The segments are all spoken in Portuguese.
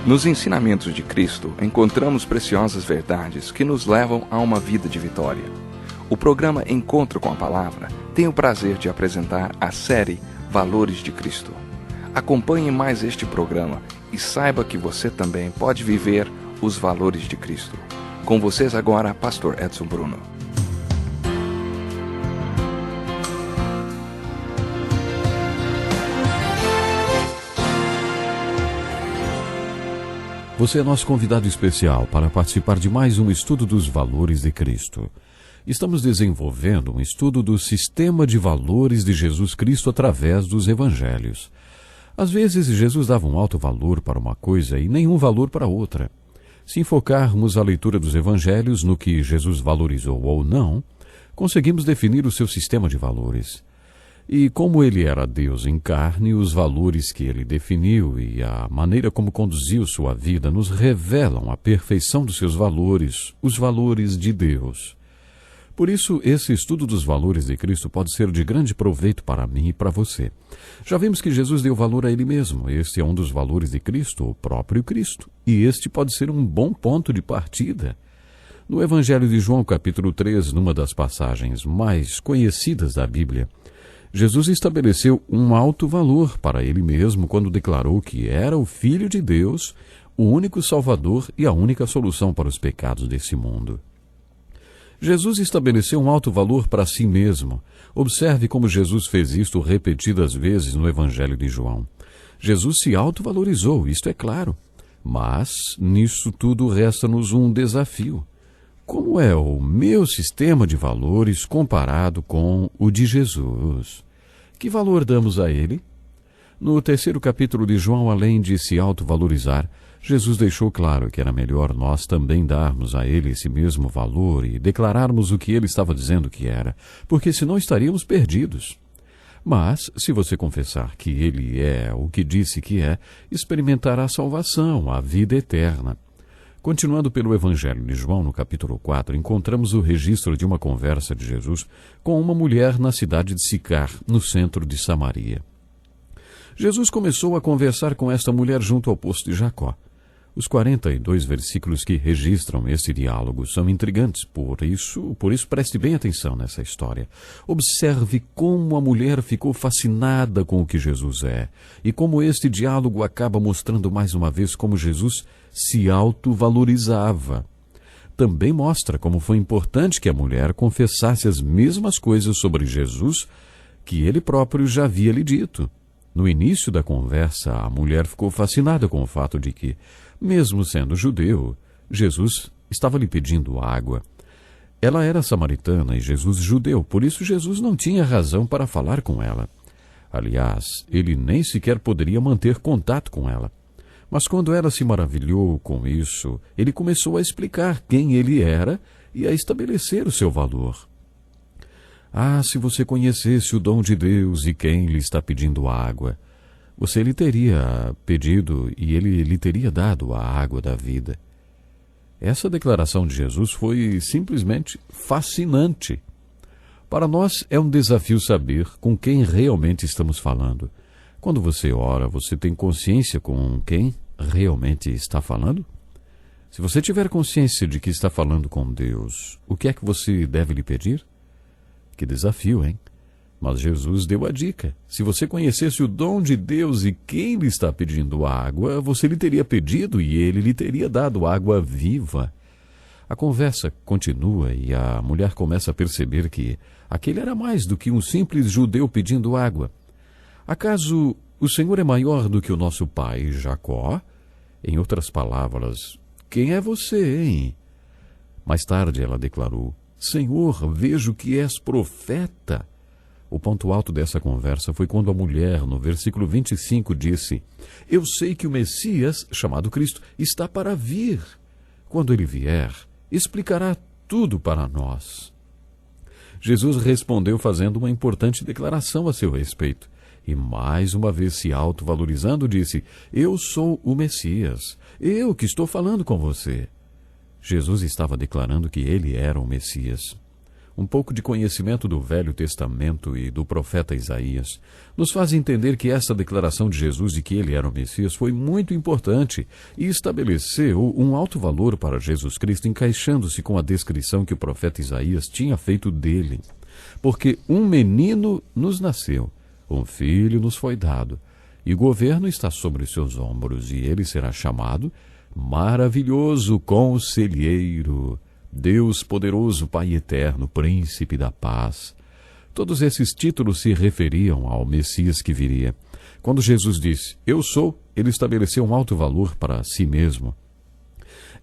Nos ensinamentos de Cristo, encontramos preciosas verdades que nos levam a uma vida de vitória. O programa Encontro com a Palavra tem o prazer de apresentar a série Valores de Cristo. Acompanhe mais este programa e saiba que você também pode viver os valores de Cristo. Com vocês agora, Pastor Edson Bruno. Você é nosso convidado especial para participar de mais um estudo dos valores de Cristo. Estamos desenvolvendo um estudo do sistema de valores de Jesus Cristo através dos evangelhos. Às vezes, Jesus dava um alto valor para uma coisa e nenhum valor para outra. Se enfocarmos a leitura dos evangelhos no que Jesus valorizou ou não, conseguimos definir o seu sistema de valores. E como ele era Deus em carne, os valores que ele definiu e a maneira como conduziu sua vida nos revelam a perfeição dos seus valores, os valores de Deus. Por isso, esse estudo dos valores de Cristo pode ser de grande proveito para mim e para você. Já vimos que Jesus deu valor a ele mesmo. Este é um dos valores de Cristo, o próprio Cristo. E este pode ser um bom ponto de partida. No Evangelho de João, capítulo 3, numa das passagens mais conhecidas da Bíblia, Jesus estabeleceu um alto valor para ele mesmo quando declarou que era o Filho de Deus, o único Salvador e a única solução para os pecados desse mundo. Jesus estabeleceu um alto valor para si mesmo. Observe como Jesus fez isto repetidas vezes no Evangelho de João. Jesus se autovalorizou, isto é claro. Mas, nisso tudo, resta-nos um desafio. Como é o meu sistema de valores comparado com o de Jesus? Que valor damos a ele? No terceiro capítulo de João, além de se autovalorizar, Jesus deixou claro que era melhor nós também darmos a ele esse mesmo valor e declararmos o que ele estava dizendo que era, porque senão estaríamos perdidos. Mas, se você confessar que ele é o que disse que é, experimentará a salvação, a vida eterna. Continuando pelo Evangelho de João, no capítulo 4, encontramos o registro de uma conversa de Jesus com uma mulher na cidade de Sicar, no centro de Samaria. Jesus começou a conversar com esta mulher junto ao poço de Jacó. Os 42 versículos que registram este diálogo são intrigantes, por isso preste bem atenção nessa história. Observe como a mulher ficou fascinada com o que Jesus é, e como este diálogo acaba mostrando mais uma vez como Jesus se autovalorizava. Também mostra como foi importante que a mulher confessasse as mesmas coisas sobre Jesus que ele próprio já havia lhe dito. No início da conversa, a mulher ficou fascinada com o fato de que, mesmo sendo judeu, Jesus estava lhe pedindo água. Ela era samaritana e Jesus judeu, por isso Jesus não tinha razão para falar com ela. Aliás, ele nem sequer poderia manter contato com ela. Mas quando ela se maravilhou com isso, ele começou a explicar quem ele era e a estabelecer o seu valor. Ah, se você conhecesse o dom de Deus e quem lhe está pedindo água, você lhe teria pedido e ele lhe teria dado a água da vida. Essa declaração de Jesus foi simplesmente fascinante. Para nós é um desafio saber com quem realmente estamos falando. Quando você ora, você tem consciência com quem realmente está falando? Se você tiver consciência de que está falando com Deus, o que é que você deve lhe pedir? Que desafio, hein? Mas Jesus deu a dica. Se você conhecesse o dom de Deus e quem lhe está pedindo água, você lhe teria pedido e ele lhe teria dado água viva. A conversa continua e a mulher começa a perceber que aquele era mais do que um simples judeu pedindo água. Acaso o Senhor é maior do que o nosso pai Jacó? Em outras palavras, quem é você, hein? Mais tarde ela declarou: Senhor, vejo que és profeta. O ponto alto dessa conversa foi quando a mulher, no versículo 25, disse: Eu sei que o Messias, chamado Cristo, está para vir. Quando ele vier, explicará tudo para nós. Jesus respondeu fazendo uma importante declaração a seu respeito. E mais uma vez se autovalorizando, disse: Eu sou o Messias, eu que estou falando com você. Jesus estava declarando que ele era o Messias. Um pouco de conhecimento do Velho Testamento e do profeta Isaías nos faz entender que essa declaração de Jesus de que ele era o Messias foi muito importante e estabeleceu um alto valor para Jesus Cristo, encaixando-se com a descrição que o profeta Isaías tinha feito dele. Porque um menino nos nasceu, um filho nos foi dado, e o governo está sobre os seus ombros, e ele será chamado Maravilhoso Conselheiro, Deus Poderoso, Pai Eterno, Príncipe da Paz. Todos esses títulos se referiam ao Messias que viria. Quando Jesus disse, eu sou, ele estabeleceu um alto valor para si mesmo.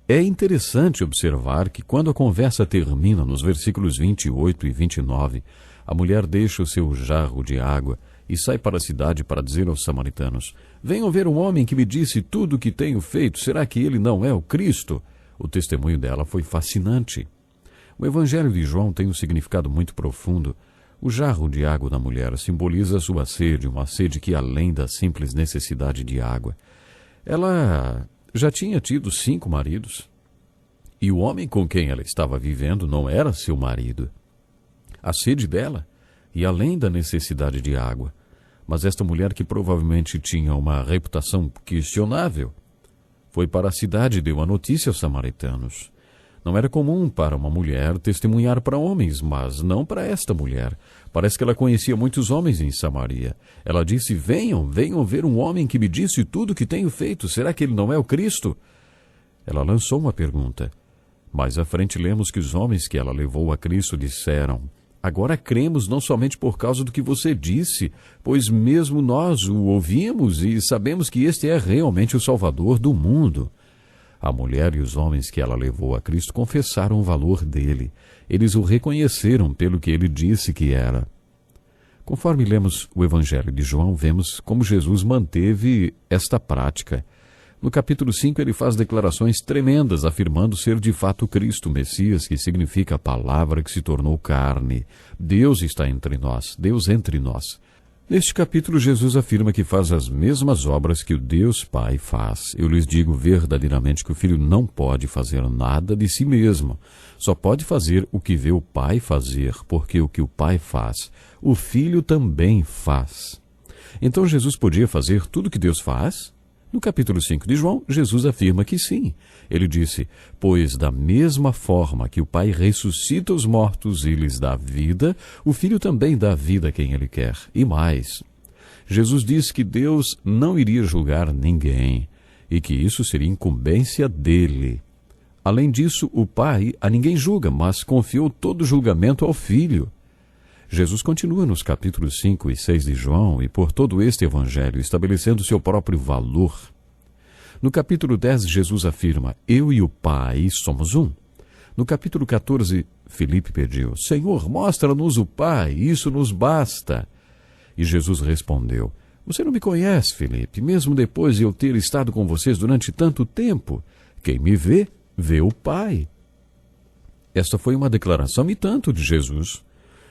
É interessante observar que quando a conversa termina nos versículos 28 e 29, a mulher deixa o seu jarro de água e sai para a cidade para dizer aos samaritanos, venham ver um homem que me disse tudo o que tenho feito, será que ele não é o Cristo? O testemunho dela foi fascinante. O Evangelho de João tem um significado muito profundo. O jarro de água da mulher simboliza a sua sede, uma sede que além da simples necessidade de água. Ela já tinha tido 5 maridos, e o homem com quem ela estava vivendo não era seu marido. A sede dela, e além da necessidade de água, mas esta mulher que provavelmente tinha uma reputação questionável, foi para a cidade e deu a notícia aos samaritanos. Não era comum para uma mulher testemunhar para homens, mas não para esta mulher. Parece que ela conhecia muitos homens em Samaria. Ela disse, venham ver um homem que me disse tudo o que tenho feito. Será que ele não é o Cristo? Ela lançou uma pergunta. Mais à frente lemos que os homens que ela levou a Cristo disseram, agora cremos não somente por causa do que você disse, pois mesmo nós o ouvimos e sabemos que este é realmente o Salvador do mundo. A mulher e os homens que ela levou a Cristo confessaram o valor dele. Eles o reconheceram pelo que ele disse que era. Conforme lemos o Evangelho de João, vemos como Jesus manteve esta prática. No capítulo 5, ele faz declarações tremendas, afirmando ser de fato Cristo, o Messias, que significa a palavra que se tornou carne. Deus está entre nós, Deus entre nós. Neste capítulo, Jesus afirma que faz as mesmas obras que o Deus Pai faz. Eu lhes digo verdadeiramente que o Filho não pode fazer nada de si mesmo. Só pode fazer o que vê o Pai fazer, porque o que o Pai faz, o Filho também faz. Então Jesus podia fazer tudo o que Deus faz? No capítulo 5 de João, Jesus afirma que sim. Ele disse, pois da mesma forma que o Pai ressuscita os mortos e lhes dá vida, o Filho também dá vida a quem ele quer. E mais, Jesus disse que Deus não iria julgar ninguém e que isso seria incumbência dele. Além disso, o Pai a ninguém julga, mas confiou todo o julgamento ao Filho. Jesus continua nos capítulos 5 e 6 de João e por todo este evangelho, estabelecendo seu próprio valor. No capítulo 10, Jesus afirma, eu e o Pai somos um. No capítulo 14, Filipe pediu, Senhor, mostra-nos o Pai, isso nos basta. E Jesus respondeu, você não me conhece, Filipe, mesmo depois de eu ter estado com vocês durante tanto tempo. Quem me vê, vê o Pai. Esta foi uma declaração e tanto de Jesus.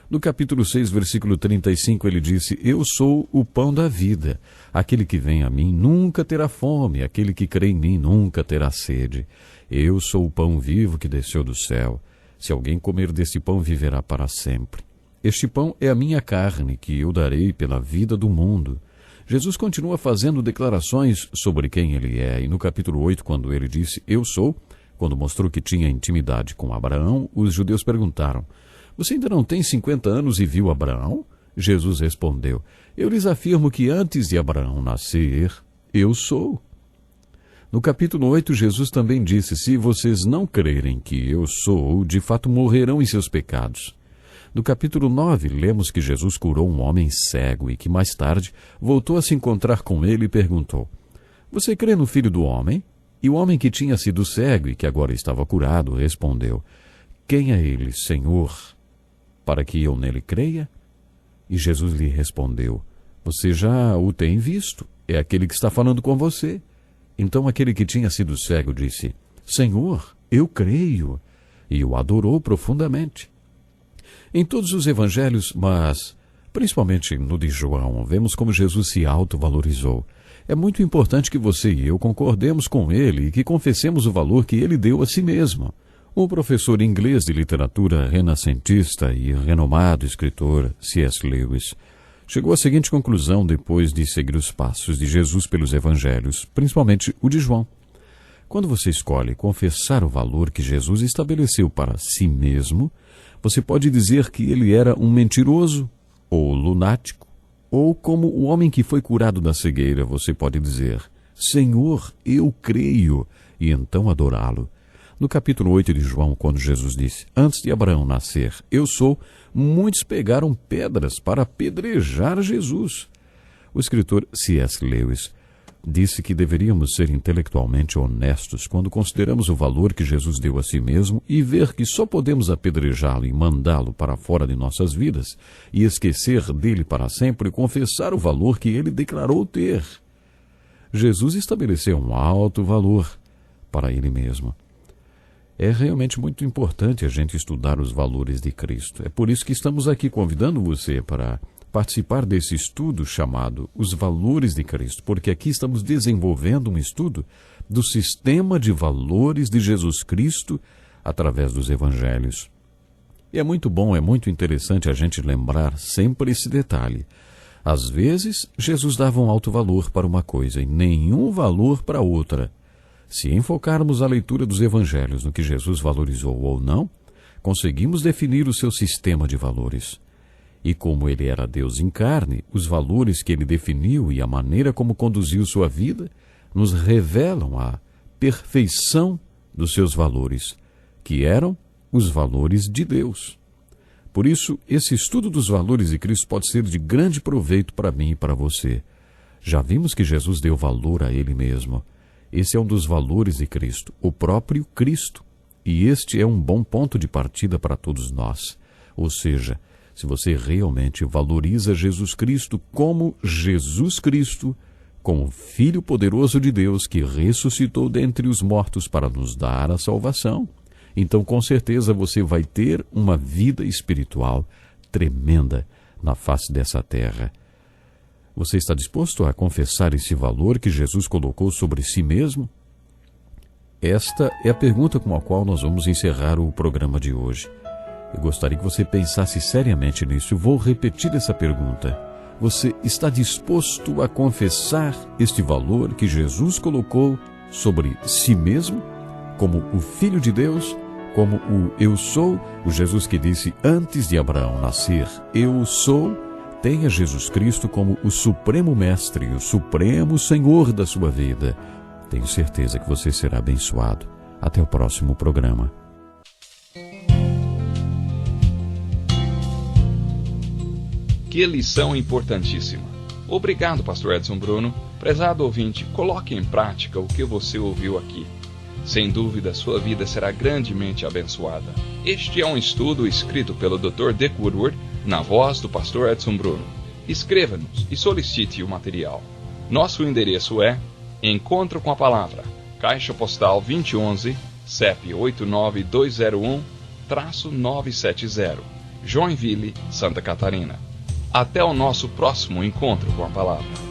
No capítulo 6, versículo 35, ele disse, eu sou o pão da vida. Aquele que vem a mim nunca terá fome, aquele que crê em mim nunca terá sede. Eu sou o pão vivo que desceu do céu. Se alguém comer desse pão, viverá para sempre. Este pão é a minha carne, que eu darei pela vida do mundo. Jesus continua fazendo declarações sobre quem ele é, e no capítulo 8, quando ele disse, eu sou, quando mostrou que tinha intimidade com Abraão, os judeus perguntaram, você ainda não tem 50 anos e viu Abraão? Jesus respondeu, eu lhes afirmo que antes de Abraão nascer, eu sou. No capítulo 8, Jesus também disse, se vocês não crerem que eu sou, de fato morrerão em seus pecados. No capítulo 9, lemos que Jesus curou um homem cego e que mais tarde voltou a se encontrar com ele e perguntou, você crê no Filho do Homem? E o homem que tinha sido cego e que agora estava curado respondeu, quem é ele, Senhor? Para que eu nele creia? E Jesus lhe respondeu, você já o tem visto, é aquele que está falando com você. Então aquele que tinha sido cego disse, Senhor, eu creio, e o adorou profundamente. Em todos os evangelhos, mas principalmente no de João, vemos como Jesus se autovalorizou. É muito importante que você e eu concordemos com ele e que confessemos o valor que ele deu a si mesmo. O professor inglês de literatura renascentista e renomado escritor C.S. Lewis chegou à seguinte conclusão depois de seguir os passos de Jesus pelos evangelhos, principalmente o de João. Quando você escolhe confessar o valor que Jesus estabeleceu para si mesmo, você pode dizer que ele era um mentiroso ou lunático, ou como o homem que foi curado da cegueira, você pode dizer: Senhor, eu creio, e então adorá-lo. No capítulo 8 de João, quando Jesus disse: Antes de Abraão nascer, eu sou, muitos pegaram pedras para apedrejar Jesus. O escritor C.S. Lewis disse que deveríamos ser intelectualmente honestos quando consideramos o valor que Jesus deu a si mesmo e ver que só podemos apedrejá-lo e mandá-lo para fora de nossas vidas e esquecer dele para sempre e confessar o valor que ele declarou ter. Jesus estabeleceu um alto valor para ele mesmo. É realmente muito importante a gente estudar os valores de Cristo. É por isso que estamos aqui convidando você para participar desse estudo chamado Os Valores de Cristo, porque aqui estamos desenvolvendo um estudo do sistema de valores de Jesus Cristo através dos evangelhos. E é muito bom, é muito interessante a gente lembrar sempre esse detalhe. Às vezes, Jesus dava um alto valor para uma coisa e nenhum valor para outra. Se enfocarmos a leitura dos evangelhos no que Jesus valorizou ou não, conseguimos definir o seu sistema de valores. E como ele era Deus em carne, os valores que ele definiu e a maneira como conduziu sua vida nos revelam a perfeição dos seus valores, que eram os valores de Deus. Por isso, esse estudo dos valores de Cristo pode ser de grande proveito para mim e para você. Já vimos que Jesus deu valor a ele mesmo. Esse é um dos valores de Cristo, o próprio Cristo. E este é um bom ponto de partida para todos nós. Ou seja, se você realmente valoriza Jesus Cristo, como Filho poderoso de Deus que ressuscitou dentre os mortos para nos dar a salvação, então com certeza você vai ter uma vida espiritual tremenda na face dessa terra. Você está disposto a confessar esse valor que Jesus colocou sobre si mesmo? Esta é a pergunta com a qual nós vamos encerrar o programa de hoje. Eu gostaria que você pensasse seriamente nisso. Eu vou repetir essa pergunta. Você está disposto a confessar este valor que Jesus colocou sobre si mesmo, como o Filho de Deus, como o Eu Sou, o Jesus que disse antes de Abraão nascer, Eu Sou? Tenha Jesus Cristo como o Supremo Mestre, o Supremo Senhor da sua vida. Tenho certeza que você será abençoado. Até o próximo programa. Que lição importantíssima. Obrigado, Pastor Edson Bruno. Prezado ouvinte, coloque em prática o que você ouviu aqui. Sem dúvida, sua vida será grandemente abençoada. Este é um estudo escrito pelo Dr. Dick Woodward, na voz do Pastor Edson Bruno. Escreva-nos e solicite o material. Nosso endereço é Encontro com a Palavra, Caixa Postal 2011, CEP 89201-970, Joinville, Santa Catarina. Até o nosso próximo encontro com a Palavra.